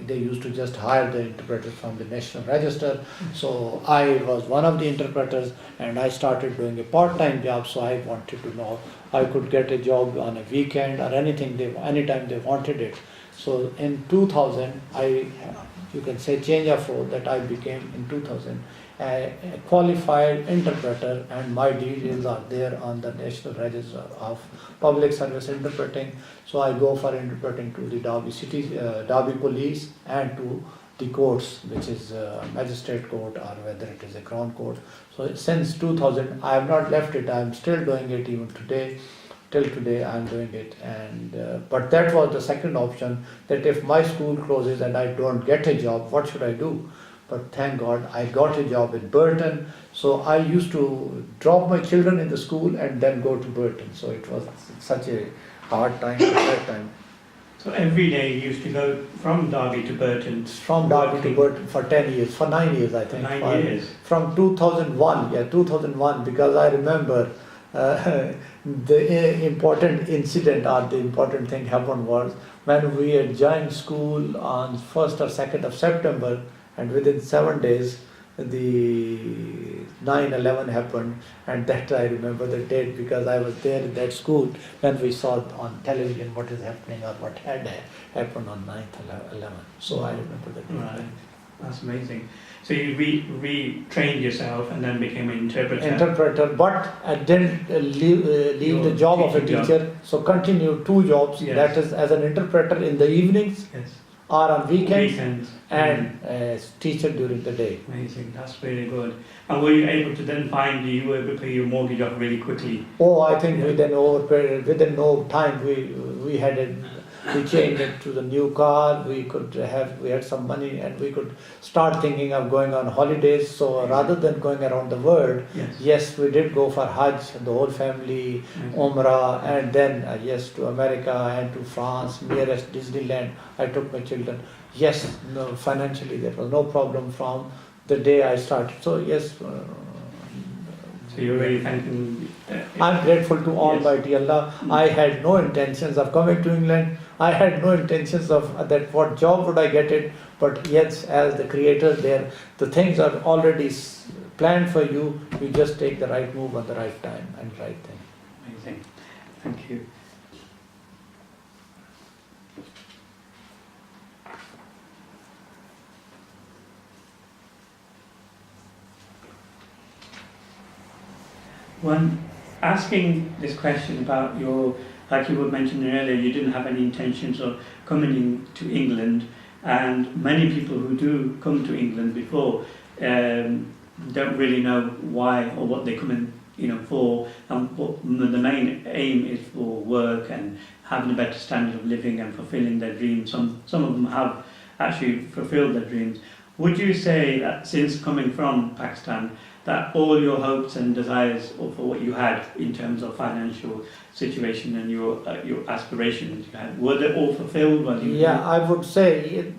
they used to just hire the interpreters from the National Register. So I was one of the interpreters, and I started doing a part-time job. So I wanted to know I could get a job on a weekend or anytime they wanted it. So in 2000, you can say change of role that I became in 2000 a qualified interpreter, and my details are there on the National Register of Public Service Interpreting. So I go for interpreting to the Derby Police and to the courts, which is magistrate court or whether it is a crown court. So since 2000, I have not left it. I am still doing it even today. Till today I am doing it, and but that was the second option, that if my school closes and I don't get a job, what should I do? But thank God I got a job in Burton. So I used to drop my children in the school and then go to Burton. So it was such a hard time at that time. So every day you used to go from Derby to Burton? From Derby to Burton for 10 years, for 9 years I think. 9 years? From 2001, 2001, because I remember the important incident or the important thing happened was when we had joined school on 1st or 2nd of September, and within 7 days the 9/11 happened, and that I remember the date because I was there in that school when we saw on television what is happening or what had happened on 9/11. So I remember the date. Right. That's amazing. So you retrained yourself and then became an interpreter? Interpreter, but I didn't leave the job of a teacher, so continued 2 jobs, Yes. that is as an interpreter in the evenings Yes. or on weekends, And as teacher during the day. amazing, that's really good. And were you able to then you were able to pay your mortgage off really quickly? Oh, I think Yeah. within no time we changed it to the new car. We had some money and we could start thinking of going on holidays. So rather than going around the world, yes, we did go for Hajj, the whole family, Umrah, and then yes, to America and to France, nearest Disneyland. I took my children. Yes, no, financially there was no problem from the day I started. So yes. So you're really thanking... I'm grateful to Almighty Allah. I had no intentions of coming to England. I had no intentions of that what job would I get it. But yes, as the creator there, the things are already planned for you. You just take the right move at the right time and right thing. Amazing. Thank you. When asking this question about like you were mentioning earlier, you didn't have any intentions of coming to England, and many people who do come to England before don't really know why or what they come in, for. And the main aim is for work and having a better standard of living and fulfilling their dreams. Some of them have actually fulfilled their dreams. Would you say that since coming from Pakistan, that all your hopes and desires for what you had in terms of financial situation and your aspirations you had, were they all fulfilled? I would say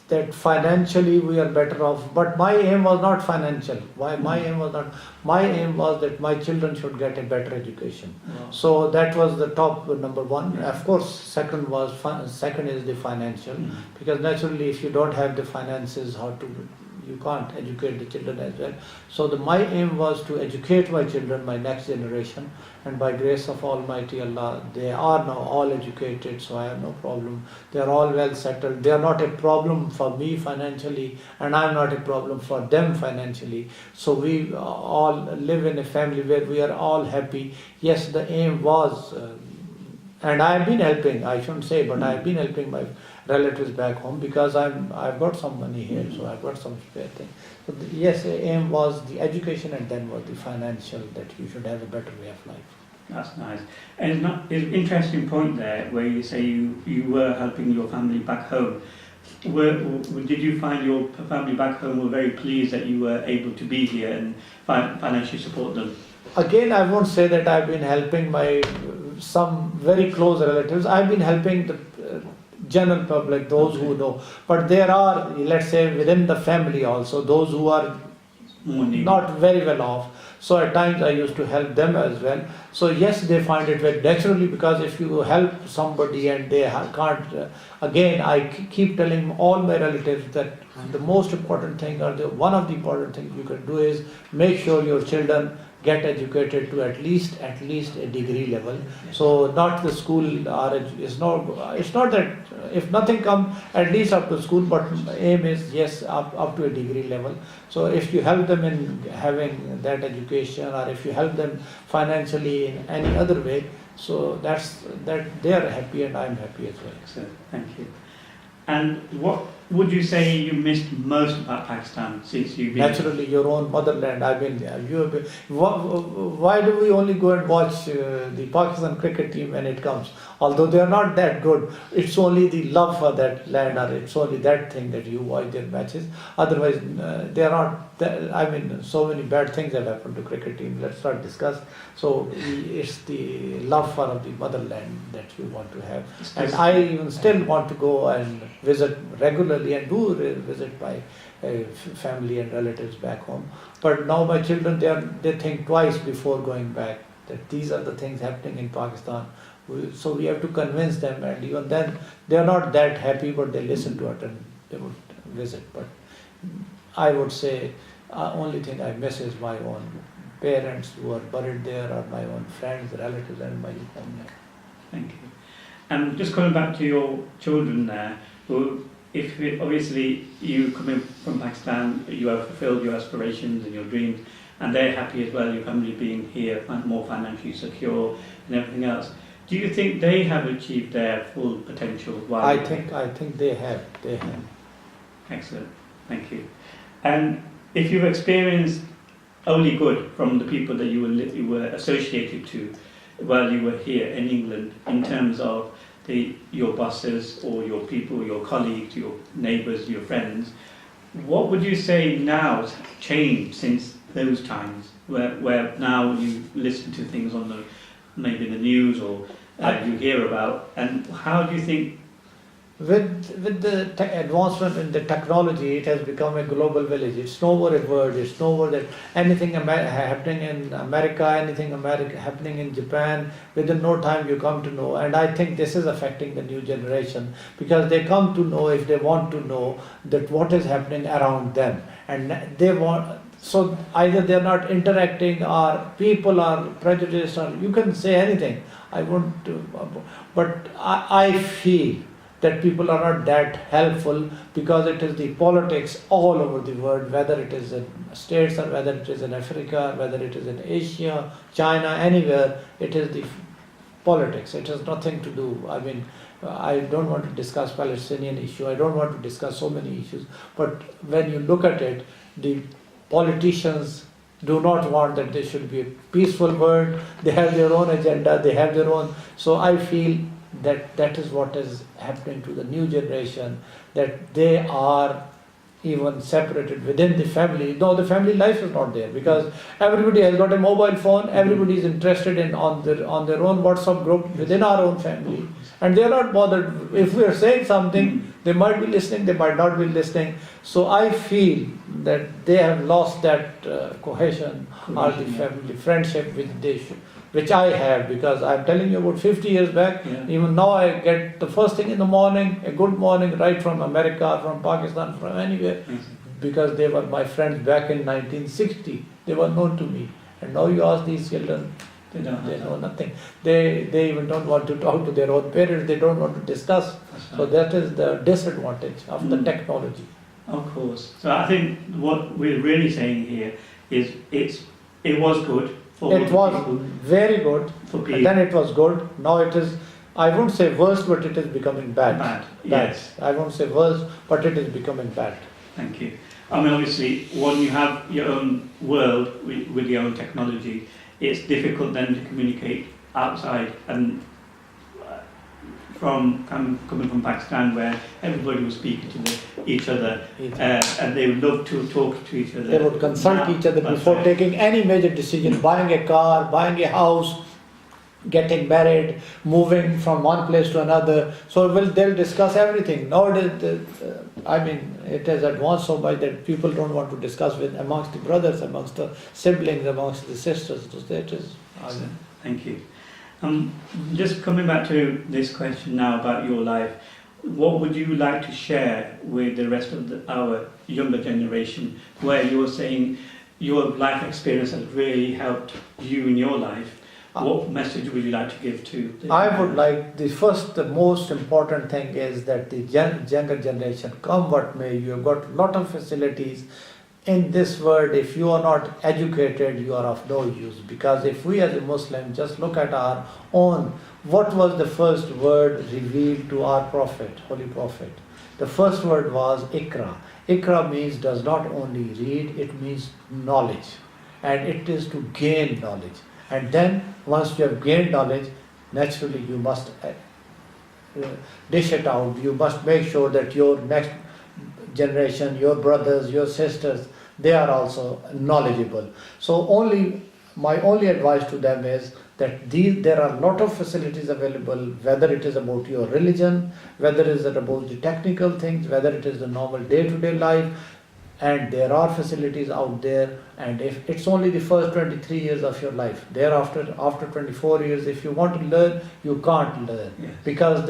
that financially we are better off, but my aim was not financial. Why my aim was not? My aim was that my children should get a better education. Wow. So that was the top number one. Of course, second is the financial, because naturally if you don't have the finances, you can't educate the children as well. So my aim was to educate my children, my next generation, and by grace of Almighty Allah, they are now all educated, so I have no problem. They are all well settled. They are not a problem for me financially, and I am not a problem for them financially. So we all live in a family where we are all happy. Yes, the aim was, and I have been helping, I shouldn't say, but I have been helping my relatives back home because I've got some money here, so I've got some spare thing. So yes, the aim was the education, and then was the financial, that you should have a better way of life. That's nice. And it's an interesting point there where you say you were helping your family back home. Did you find your family back home were very pleased that you were able to be here and financially support them? Again, I won't say that I've been helping some very close relatives. I've been helping the general public, those who know. But there are, let's say, within the family also, those who are more needy. not very well off. So at times I used to help them as well. So yes, they find it very naturally, because if you help somebody and they can't, again I keep telling all my relatives that the most important thing, or one of the important things you can do, is make sure your children get educated to at least a degree level. So not the school, or it's not that if nothing comes, at least up to school, but aim is yes up to a degree level. So if you help them in having that education, or if you help them financially in any other way, so that they are happy and I'm happy as well. Excellent, thank you. And what would you say you missed most about Pakistan since you've been? Naturally, your own motherland. I've been there. Why do we only go and watch the Pakistan cricket team when it comes? Although they are not that good, it's only the love for that land, or it's only that thing that you watch their matches. Otherwise, they are not. So many bad things have happened to cricket team. Let's not discuss. So it's the love for the motherland that you want to have. And I even still want to go and visit regularly, and do visit my family and relatives back home. But now my children, they think twice before going back, that these are the things happening in Pakistan. So we have to convince them, and even then they are not that happy, but they listen to it and they would visit. But I would say only thing I miss is my own parents who are buried there, or my own friends, relatives, and my homeland. Thank you. And just coming back to your children there, who, obviously you coming from Pakistan, you have fulfilled your aspirations and your dreams, and they're happy as well, your family being here, more financially secure and everything else. Do you think they have achieved their full potential? I think they have. Excellent, thank you. And if you've experienced only good from the people that you were associated to while you were here in England, in terms of your bosses or your people, your colleagues, your neighbours, your friends, what would you say now has changed since those times, where now you listen to things on maybe the news, or you hear about, and how do you think? With the advancement in the technology, it has become a global village. It's no more a word. It's no more that anything happening in America, happening in Japan, within no time you come to know. And I think this is affecting the new generation, because they come to know, if they want to know, that what is happening around them, and they want. So either they are not interacting, or people are prejudiced, or you can say anything. I want to, but I feel that people are not that helpful, because it is the politics all over the world, whether it is in States, or whether it is in Africa, whether it is in Asia, China, anywhere, it is the politics. It has nothing to do. I don't want to discuss Palestinian issue. I don't want to discuss so many issues. But when you look at it, the politicians do not want that there should be a peaceful world. They have their own agenda. They have their own. So I feel that is what is happening to the new generation, that they are even separated within the family. No, the family life is not there, because everybody has got a mobile phone. Everybody is interested in on their own WhatsApp group within our own family, and they are not bothered. If we are saying something, they might be listening, they might not be listening. So I feel that they have lost that cohesion or the family friendship which I have, because I'm telling you, about 50 years back, even now I get the first thing in the morning, a good morning, right from America, from Pakistan, from anywhere, because they were my friends back in 1960. They were known to me. And now you ask these children, they know nothing. They even don't want to talk to their own parents. They don't want to discuss. So that is the disadvantage of the technology. Of course. So I think what we're really saying here is it was good. It was very good, and then it was good. Now it is, I won't say worse, but it is becoming bad. Yes. I won't say worse, but it is becoming bad. Thank you. Obviously, when you have your own world with your own technology, it's difficult then to communicate outside. And coming from Pakistan, where everybody was speaking to each other, and they would love to talk to each other. They would consult each other before taking any major decision, buying a car, buying a house, getting married, moving from one place to another. So they'll discuss everything. Nowadays, it has advanced so much that people don't want to discuss with amongst the brothers, amongst the siblings, amongst the sisters. So that is. Thank you. Just coming back to this question now about your life, what would you like to share with the rest of our younger generation, where you're saying your life experience has really helped you in your life? What message would you like to give to the I would like, the most important thing is that the younger generation, come what may, you have got a lot of facilities. In this world, if you are not educated, you are of no use. Because if we as a Muslim just look at our own, what was the first word revealed to our Prophet, Holy Prophet? The first word was Ikra. Ikra means does not only read, it means knowledge. And it is to gain knowledge. And then once you have gained knowledge, naturally you must dish it out. You must make sure that your next generation, your brothers, your sisters, they are also knowledgeable. So my only advice to them is that there are a lot of facilities available, whether it is about your religion, whether it is about the technical things, whether it is the normal day-to-day life, and there are facilities out there. And if it's only the first 23 years of your life, thereafter, after 24 years, if you want to learn, you can't learn. Yes. Because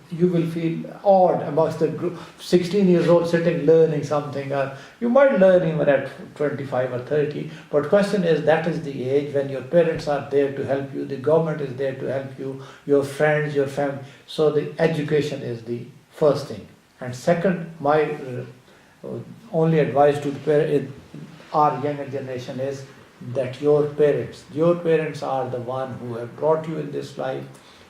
you will feel odd amongst the group, 16 years old sitting learning something. You might learn even at 25 or 30, but question is, that is the age when your parents are there to help you, the government is there to help you, your friends, your family. So the education is the first thing. And second, my only advice to our younger generation is that your parents are the one who have brought you in this life.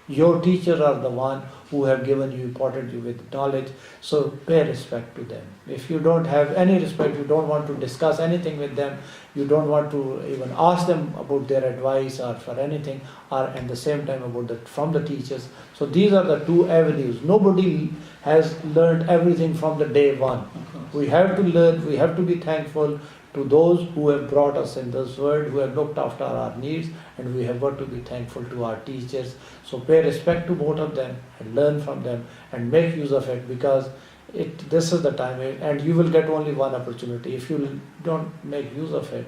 Your teachers are the one who have given you, imparted you with knowledge. So pay respect to them. If you don't have any respect, you don't want to discuss anything with them, you don't want to even ask them about their advice or for anything, or at the same time from the teachers. So these are the two avenues. Nobody has learned everything from the day one. We have to learn, we have to be thankful to those who have brought us in this world, who have looked after our needs, and we have got to be thankful to our teachers. So pay respect to both of them and learn from them and make use of it, because this is the time, and you will get only one opportunity. If you don't make use of it,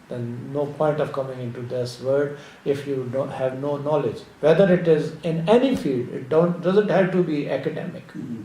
then no point of coming into this world if you don't have no knowledge. Whether it is in any field, it doesn't have to be academic. Mm-hmm.